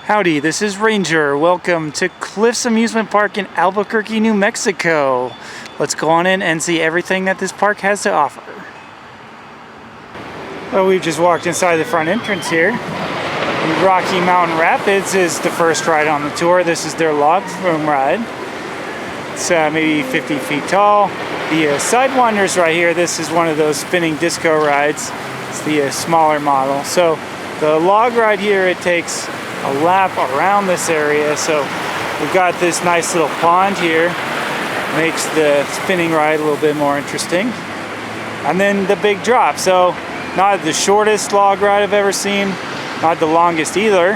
Howdy, this is Ranger. Welcome to Cliff's Amusement Park in Albuquerque, New Mexico. Let's go on in and see everything that this park has to offer. Well, we've just walked inside the front entrance here. The Rocky Mountain Rapids is the first ride on the tour. This is their log flume ride. It's maybe 50 feet tall. The Sidewinders right here, this is one of those spinning disco rides. It's the smaller model. So the log ride here, it takes a lap around this area. So we've got this nice little pond here. Makes the spinning ride a little bit more interesting. And then the big drop. So not the shortest log ride I've ever seen, not the longest either.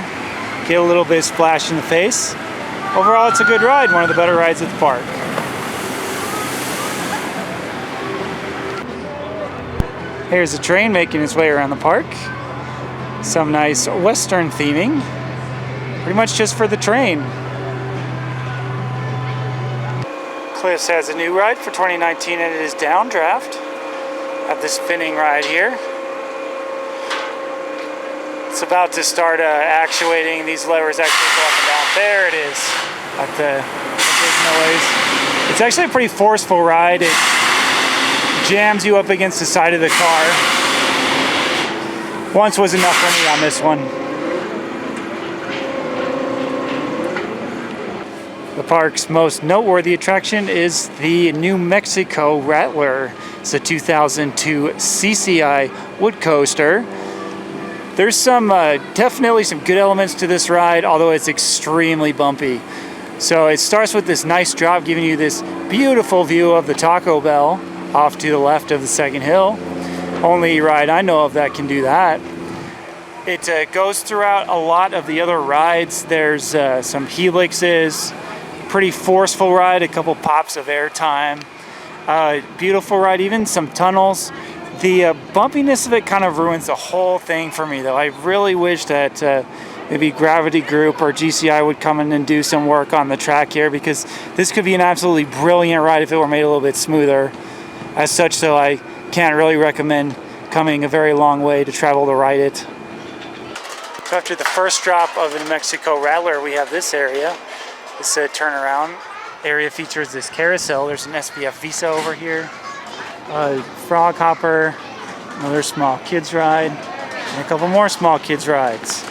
Get a little bit of splash in the face. Overall, it's a good ride, one of the better rides at the park. Here's a train making its way around the park. Some nice Western theming. Pretty much just for the train. Cliffs has a new ride for 2019 and it is Downdraft. Have the spinning ride here. It's about to start actuating. These levers actually go up and down. There it is. At the big noise. It's actually a pretty forceful ride. It jams you up against the side of the car. Once was enough for me on this one. The park's most noteworthy attraction is the New Mexico Rattler. It's a 2002 CCI wood coaster. There's definitely some good elements to this ride, although it's extremely bumpy. So it starts with this nice drop, giving you this beautiful view of the Taco Bell off to the left of the second hill. Only ride I know of that can do that. It goes throughout a lot of the other rides. There's some helixes, pretty forceful ride, a couple pops of air time. Beautiful ride, even some tunnels. The bumpiness of it kind of ruins the whole thing for me, though. I really wish that maybe Gravity Group or GCI would come in and do some work on the track here, because this could be an absolutely brilliant ride if it were made a little bit smoother. As such, though, I can't really recommend coming a very long way to travel to ride it. So after the first drop of the New Mexico Rattler, we have this area. This turnaround area features this carousel. There's an SPF Visa over here. Frog hopper, another small kids ride, and a couple more small kids rides.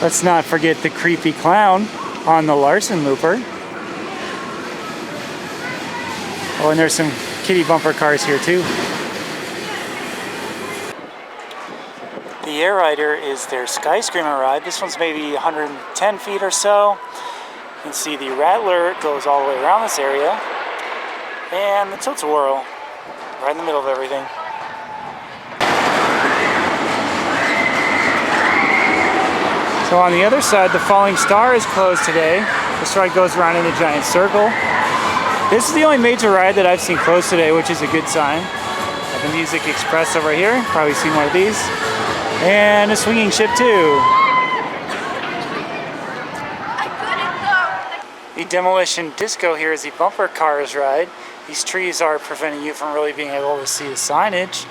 Let's not forget the creepy clown on the Larson Looper. Oh, and there's some kiddie bumper cars here too. The Airrider is their Skyscreamer ride. This one's maybe 110 feet or so. You can see the Rattler goes all the way around this area. And the Tilt-A-Whirl, right in the middle of everything. So on the other side, the Falling Star is closed today. This ride goes around in a giant circle. This is the only major ride that I've seen closed today, which is a good sign. I have the Music Express over here, probably seen one of these. And a swinging ship too. The Demolition Disco here is the bumper cars ride. These trees are preventing you from really being able to see the signage.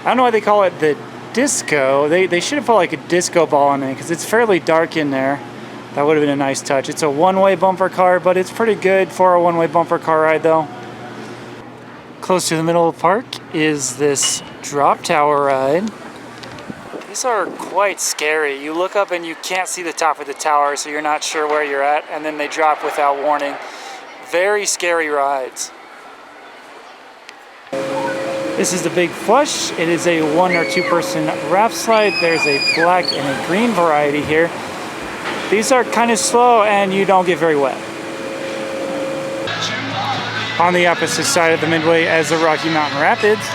I don't know why they call it the disco. They should have put like a disco ball in it, because it's fairly dark in there. That would have been a nice touch. It's a one-way bumper car, but it's pretty good for a one-way bumper car ride though. Close to the middle of the park is this drop tower ride. These are quite scary. You look up and you can't see the top of the tower, so you're not sure where you're at, and then they drop without warning. Very scary rides. This is the Big Flush. It is a 1 or 2 person raft slide. There's a black and a green variety here. These are kind of slow and you don't get very wet. On the opposite side of the midway as the Rocky Mountain Rapids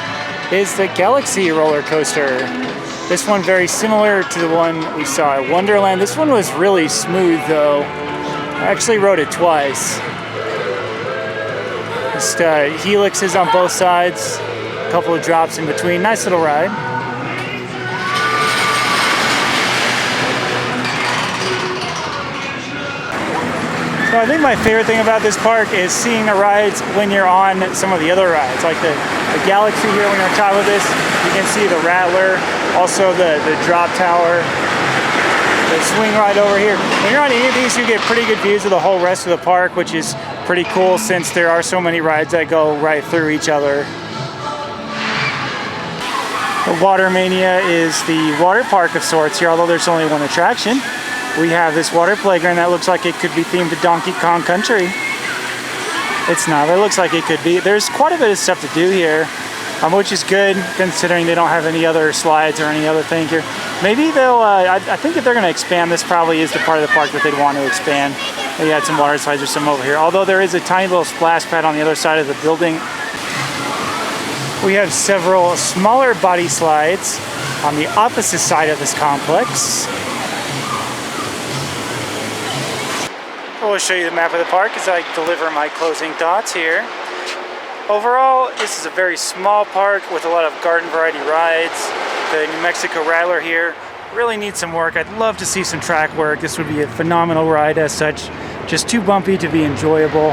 is the Galaxy roller coaster. This one very similar to the one we saw at Wonderland. This one was really smooth though. I actually rode it twice. Just helixes on both sides, a couple of drops in between. Nice little ride. So I think my favorite thing about this park is seeing the rides when you're on some of the other rides, like the Galaxy here when you're on top of this. You can see the Rattler, also the drop tower. The swing ride over here. When you're on any of these, you get pretty good views of the whole rest of the park, which is pretty cool since there are so many rides that go right through each other. The Water Mania is the water park of sorts here, although there's only one attraction. We have this water playground that looks like it could be themed to Donkey Kong Country. It's not, but it looks like it could be. There's quite a bit of stuff to do here, which is good considering they don't have any other slides or any other thing here. Maybe they'll, I think if they're going to expand, this probably is the part of the park that they'd want to expand. They had some water slides or some over here. Although there is a tiny little splash pad on the other side of the building. We have several smaller body slides on the opposite side of this complex. We'll show you the map of the park as I deliver my closing thoughts here. Overall, this is a very small park with a lot of garden variety rides. The New Mexico Rattler here really needs some work. I'd love to see some track work. This would be a phenomenal ride as such, just too bumpy to be enjoyable.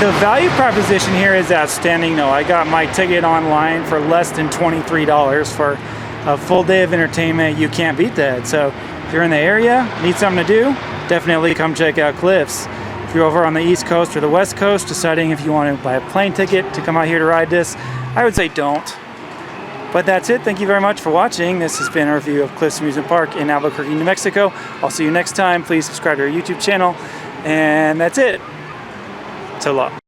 The value proposition here is outstanding though. I got my ticket online for less than $23 for a full day of entertainment. You can't beat that. So if you're in the area, need something to do, definitely come check out Cliffs. If you're over on the East Coast or the West Coast, deciding if you want to buy a plane ticket to come out here to ride this, I would say don't. But that's it. Thank you very much for watching. This has been a review of Cliffs Amusement Park in Albuquerque, New Mexico. I'll see you next time. Please subscribe to our YouTube channel. And that's it. So long.